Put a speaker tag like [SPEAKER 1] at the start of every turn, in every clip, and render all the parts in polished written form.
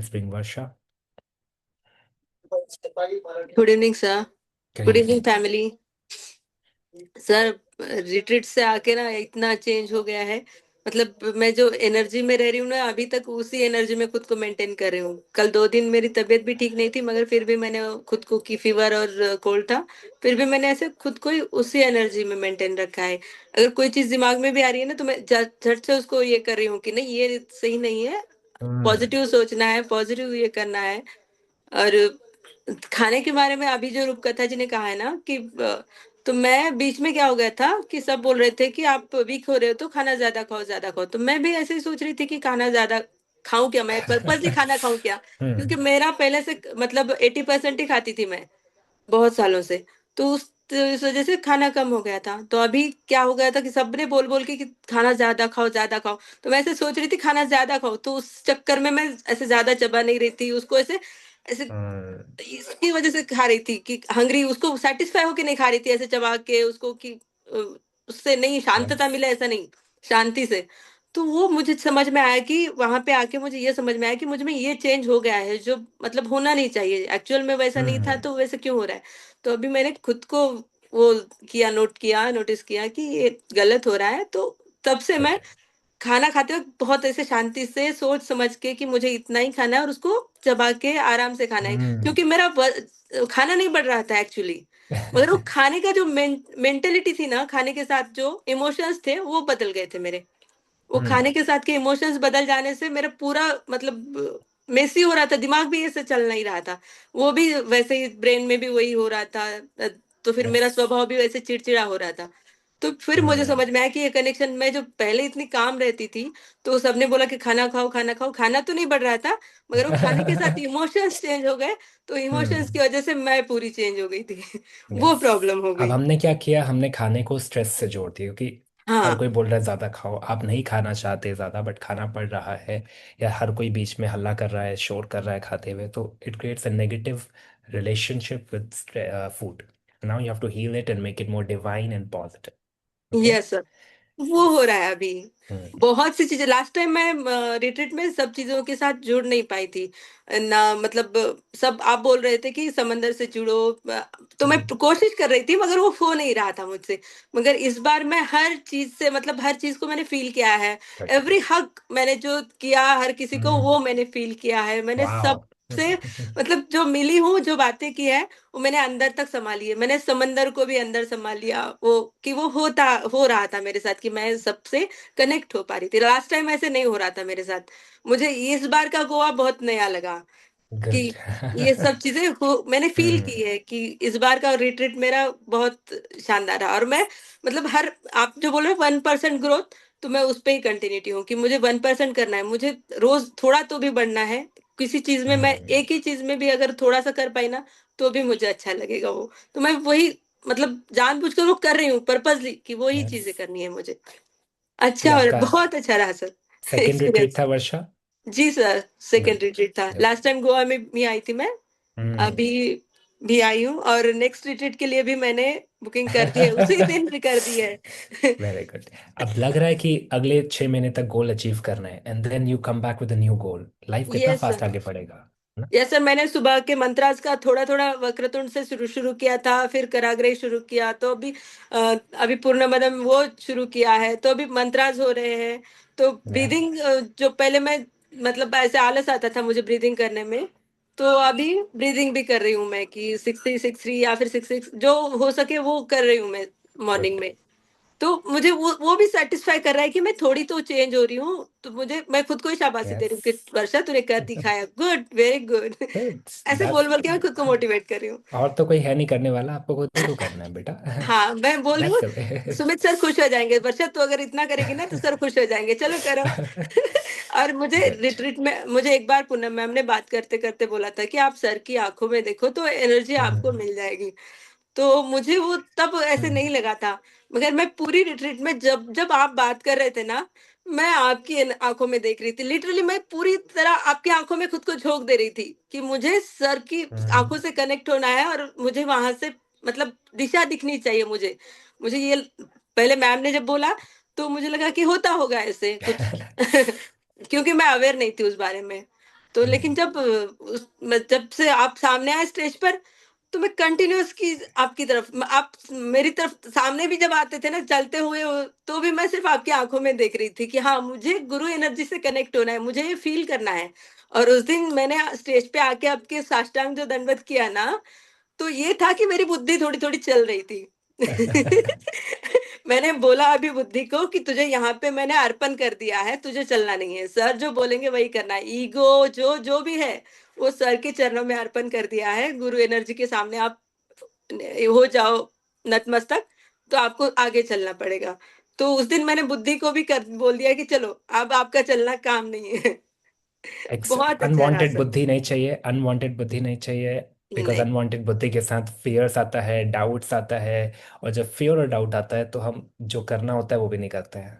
[SPEAKER 1] Spring Varsha.
[SPEAKER 2] Good evening sir.
[SPEAKER 1] Good
[SPEAKER 2] good evening
[SPEAKER 1] evening.
[SPEAKER 2] Family. Sir, retreat से आके ना इतना चेंज हो गया है। मतलब मैं जो एनर्जी में रह रही हूँ ना, अभी तक उसी एनर्जी में खुद को मेंटेन कर रही हूँ। कल 2 दिन मेरी तबीयत भी ठीक नहीं थी, मगर फिर भी मैंने खुद को की फीवर और कोल्ड था। फिर भी मैंने ऐसे खुद को ही उसी एनर्जी में मेंटेन रखा है। अगर कोई चीज दिमाग में भी आ रही है ना, तो मैं झट से उसको ये कर रही हूँ कि नहीं, ये सही नहीं है।
[SPEAKER 1] Hmm.
[SPEAKER 2] पॉजिटिव सोचना है, पॉजिटिव ये करना है। और खाने के बारे में अभी जो रूपकथा जी ने कहा है ना कि तो मैं बीच में क्या हो गया था कि सब बोल रहे थे कि आप वीक हो रहे हो तो खाना ज्यादा खाओ, ज्यादा खाओ। तो मैं भी ऐसे ही सोच रही थी कि खाना ज्यादा खाऊं क्या, मैं पर्पजली खाना खाऊं क्या। क्योंकि
[SPEAKER 1] Hmm.
[SPEAKER 2] मेरा पहले से मतलब 80% ही खाती थी मैं, बहुत सालों से। तो उस वजह से खाना कम हो गया था। तो अभी क्या हो गया था कि सबने बोल बोल के कि खाना ज्यादा खाओ, ज्यादा खाओ। तो मैं ऐसे सोच रही थी खाना ज्यादा खाओ, तो उस चक्कर में मैं ऐसे ज्यादा चबा नहीं रही थी उसको, ऐसे ऐसे
[SPEAKER 1] Hmm.
[SPEAKER 2] इसकी वजह से खा रही थी कि हंग्री, उसको सेटिस्फाई होके नहीं खा रही थी ऐसे चबा के उसको कि अ, उससे नहीं शांतता
[SPEAKER 1] Yes.
[SPEAKER 2] मिले, ऐसा नहीं, शांति से। तो वो मुझे समझ में आया कि वहां पे आके मुझे ये समझ में आया कि मुझ में ये चेंज हो गया है जो मतलब होना नहीं चाहिए। एक्चुअल में वैसा नहीं था,
[SPEAKER 1] Hmm.
[SPEAKER 2] तो वैसे क्यों हो रहा है। तो अभी मैंने खुद को वो किया, नोटिस किया कि ये गलत हो रहा है। तो तब से मैं
[SPEAKER 1] Okay.
[SPEAKER 2] खाना खाते वक़्त बहुत ऐसे शांति से सोच समझ के कि मुझे इतना ही खाना है और उसको चबा के आराम से खाना है।
[SPEAKER 1] Hmm.
[SPEAKER 2] क्योंकि मेरा खाना नहीं बढ़ रहा था एक्चुअली, मगर वो खाने का जो मेंटालिटी थी ना, खाने के साथ जो इमोशंस थे वो बदल गए थे मेरे। वो
[SPEAKER 1] Hmm.
[SPEAKER 2] खाने के साथ के इमोशंस बदल जाने से मेरा पूरा मतलब मेसी हो रहा था, दिमाग भी ऐसे चल नहीं रहा था। वो भी वैसे ही ब्रेन में भी वही हो रहा था। तो फिर मेरा
[SPEAKER 1] Yes.
[SPEAKER 2] स्वभाव भी वैसे चिड़चिड़ा हो रहा था। तो फिर मुझे
[SPEAKER 1] Hmm.
[SPEAKER 2] समझ में आया कि ये कनेक्शन, मैं जो पहले इतनी काम रहती थी, तो सबने बोला कि खाना खाओ, खाना खाओ। खाना तो नहीं बढ़ रहा था, मगर वो खाने के साथ इमोशंस चेंज हो गए। तो इमोशंस की
[SPEAKER 1] Hmm.
[SPEAKER 2] वजह से मैं पूरी चेंज हो गई थी। वो
[SPEAKER 1] यस।
[SPEAKER 2] प्रॉब्लम हो
[SPEAKER 1] अब
[SPEAKER 2] गई।
[SPEAKER 1] हमने क्या किया, हमने खाने को स्ट्रेस से जोड़ दिया क्योंकि हर
[SPEAKER 2] हाँ।
[SPEAKER 1] कोई बोल रहा है ज़्यादा खाओ, आप नहीं खाना चाहते ज़्यादा बट खाना पड़ रहा है, या हर कोई बीच में हल्ला कर रहा है, शोर कर रहा है खाते हुए, तो it creates a negative relationship with food. Now you have to heal it and make it more divine and positive. Okay.
[SPEAKER 2] Yes sir. वो हो रहा है अभी।
[SPEAKER 1] हम्म.
[SPEAKER 2] बहुत सी चीज़ें लास्ट टाइम मैं रिट्रीट में सब चीज़ों के साथ जुड़ नहीं पाई थी। ना मतलब सब आप बोल रहे थे कि समंदर से जुड़ो, तो मैं
[SPEAKER 1] हम्म.
[SPEAKER 2] कोशिश कर रही थी, मगर वो हो नहीं रहा था मुझसे। मगर इस बार मैं हर चीज़ से मतलब हर चीज़ को मैंने फ़ील किया है।
[SPEAKER 1] Good.
[SPEAKER 2] एवरी हग मैंने जो किया हर किसी को,
[SPEAKER 1] हम्म.
[SPEAKER 2] वो मैंने फ़ील किया है। मैंने
[SPEAKER 1] वाओ.
[SPEAKER 2] सबसे मतलब जो मिली हूँ, जो बातें की है, वो मैंने अंदर तक सँभाली है। मैंने समंदर को भी अंदर सँभाल लिया, वो कि वो हो रहा था मेरे साथ कि मैं सबसे कनेक्ट हो पा रही थी। लास्ट टाइम ऐसे नहीं हो रहा था मेरे साथ। मुझे इस बार का गोवा बहुत नया लगा कि
[SPEAKER 1] गुड.
[SPEAKER 2] ये सब चीज़ें हो मैंने फ़ील
[SPEAKER 1] हम्म.
[SPEAKER 2] की है कि इस बार का रिट्रीट मेरा बहुत शानदार रहा। और मैं मतलब हर आप जो बोल रहे हो 1% ग्रोथ, तो मैं उस पे ही कंटिन्यूटी हूँ कि मुझे 1% करना है। मुझे रोज़ थोड़ा तो भी बढ़ना है। किसी चीज़ में मैं
[SPEAKER 1] हम्म.
[SPEAKER 2] एक ही चीज़ में भी अगर थोड़ा-सा कर पाई ना, तो भी मुझे अच्छा लगेगा वो। तो मैं वही मतलब जानबूझकर वो कर रही हूँ पर्पज़ली कि वो ही
[SPEAKER 1] यस.
[SPEAKER 2] चीज़ें करनी है मुझे।
[SPEAKER 1] ये
[SPEAKER 2] अच्छा, और
[SPEAKER 1] आपका
[SPEAKER 2] बहुत अच्छा रहा सर
[SPEAKER 1] सेकेंड रिट्रीट
[SPEAKER 2] एक्सपीरियंस।
[SPEAKER 1] था वर्षा.
[SPEAKER 2] जी सर, सेकंड
[SPEAKER 1] गुड.
[SPEAKER 2] रिट्रीट था।
[SPEAKER 1] गुड.
[SPEAKER 2] लास्ट टाइम गोवा में भी आई थी मैं,
[SPEAKER 1] हम्म.
[SPEAKER 2] अभी भी आई हूँ और नेक्स्ट रिट्रीट के लिए भी मैंने बुकिंग कर दी है, उसी दिन भी कर दी है।
[SPEAKER 1] Very good. अब लग रहा है कि अगले 6 महीने तक गोल अचीव करना है and then you come back with a new goal. Life कितना
[SPEAKER 2] यस
[SPEAKER 1] फास्ट
[SPEAKER 2] सर।
[SPEAKER 1] आगे बढ़ेगा, है ना?
[SPEAKER 2] यस सर, मैंने सुबह के मंत्रास का थोड़ा-थोड़ा वक्रतुंड से शुरू शुरू किया था, फिर कराग्रे शुरू किया, तो अभी पूर्णमदम वो शुरू किया है, तो अभी मंत्रास हो रहे हैं। तो
[SPEAKER 1] या.
[SPEAKER 2] ब्रीथिंग जो पहले मैं मतलब ऐसे आलस आता था मुझे ब्रीथिंग करने में, तो अभी ब्रीथिंग भी कर रही हूँ मैं कि 60, 63 या फिर 66 जो हो सके वो कर रही हूँ मैं मॉर्निंग
[SPEAKER 1] गुड.
[SPEAKER 2] में। तो मुझे वो भी सैटिस्फाई कर रहा है कि मैं थोड़ी तो चेंज हो रही हूँ, तो मुझे मैं खुद को ही शाबाशी दे रही
[SPEAKER 1] यस.
[SPEAKER 2] हूँ कि वर्षा तूने कर दिखाया, गुड, वेरी गुड।
[SPEAKER 1] गुड.
[SPEAKER 2] ऐसे
[SPEAKER 1] दैट्स
[SPEAKER 2] बोल-बोल के मैं खुद को मोटिवेट कर रही हूँ।
[SPEAKER 1] और तो कोई है नहीं करने वाला, आपको खुद ही को करना है बेटा.
[SPEAKER 2] हाँ, मैं बोल रही
[SPEAKER 1] दैट्स
[SPEAKER 2] हूँ,
[SPEAKER 1] द वे.
[SPEAKER 2] सुमित सर खुश हो जाएँगे, वर्षा तू अगर इतना करेगी ना तो सर खुश हो जाएँगे, चलो करो। और मुझे
[SPEAKER 1] गुड.
[SPEAKER 2] रिट्रीट में मुझे एक बार पूनम मैम ने बात करते-करते बोला था कि आप सर की आँखों में देखो तो एनर्जी आपको
[SPEAKER 1] हम्म.
[SPEAKER 2] मिल जाएगी। तो मुझे वो तब ऐसे नहीं
[SPEAKER 1] हम्म.
[SPEAKER 2] लगा था, मगर मैं पूरी रिट्रीट में जब जब आप बात कर रहे थे ना, मैं आपकी आंखों में देख रही थी, लिटरली मैं पूरी तरह आपकी आंखों में खुद को झोंक दे रही थी कि मुझे सर की आंखों
[SPEAKER 1] हम्म.
[SPEAKER 2] से कनेक्ट होना है और मुझे वहां से मतलब दिशा दिखनी चाहिए मुझे। मुझे ये पहले मैम ने जब बोला, तो मुझे लगा कि होता होगा ऐसे कुछ। क्योंकि मैं अवेयर नहीं थी उस बारे में। तो लेकिन जब जब से आप सामने आए स्टेज पर, तो मैं कंटिन्यूअस की आपकी तरफ आप मेरी तरफ सामने भी जब आते थे ना चलते हुए तो भी मैं सिर्फ आपकी आंखों में देख रही थी कि हाँ मुझे गुरु एनर्जी से कनेक्ट होना है, मुझे ये फील करना है। और उस दिन मैंने स्टेज पे आके आपके साष्टांग जो दंडवत किया ना, तो ये था कि मेरी बुद्धि थोड़ी-थोड़ी चल रही थी। मैंने बोला अभी बुद्धि को कि तुझे यहाँ पे मैंने अर्पण कर दिया है, तुझे चलना नहीं है। सर जो बोलेंगे वही करना है। ईगो जो भी है, वो सर के चरणों में अर्पण कर दिया है। गुरु एनर्जी के सामने आप हो जाओ नतमस्तक, तो आपको आगे चलना पड़ेगा। तो उस दिन मैंने बुद्धि को भी कर बोल दिया कि चलो, अब आपका चलना काम नहीं है। बहुत अच्छा रहा
[SPEAKER 1] अनवांटेड
[SPEAKER 2] सर।
[SPEAKER 1] बुद्धि नहीं चाहिए, अनवांटेड बुद्धि नहीं चाहिए। बिकॉज
[SPEAKER 2] नहीं,
[SPEAKER 1] अनवांटेड बुद्धि के साथ फियर्स आता है, डाउट्स आता है। और जब फियर और डाउट आता है तो हम जो करना होता है वो भी नहीं करते हैं।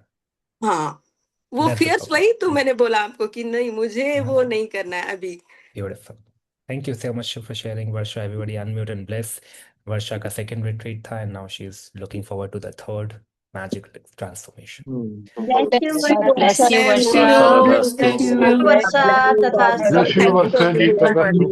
[SPEAKER 2] हाँ, वो
[SPEAKER 1] दैट्स द
[SPEAKER 2] फ़ियर्स वही तो
[SPEAKER 1] प्रॉब्लम।
[SPEAKER 2] मैंने बोला आपको कि नहीं मुझे वो नहीं करना है अभी।
[SPEAKER 1] Beautiful. Thank you so much for sharing, Varsha. Everybody unmute and bless. Varsha का सेकंड रिट्रीट था and now she is looking forward to the third magic transformation.
[SPEAKER 3] Bless you,
[SPEAKER 4] God bless you,
[SPEAKER 2] Thank
[SPEAKER 3] Varsha.
[SPEAKER 4] Varsha.
[SPEAKER 2] you.
[SPEAKER 5] Varsha, bless
[SPEAKER 2] Thank
[SPEAKER 5] you.
[SPEAKER 2] you.
[SPEAKER 3] Varsha,
[SPEAKER 2] Thank
[SPEAKER 3] Tathastu.
[SPEAKER 2] you.
[SPEAKER 5] Bless you, Varsha ji. Tatatu.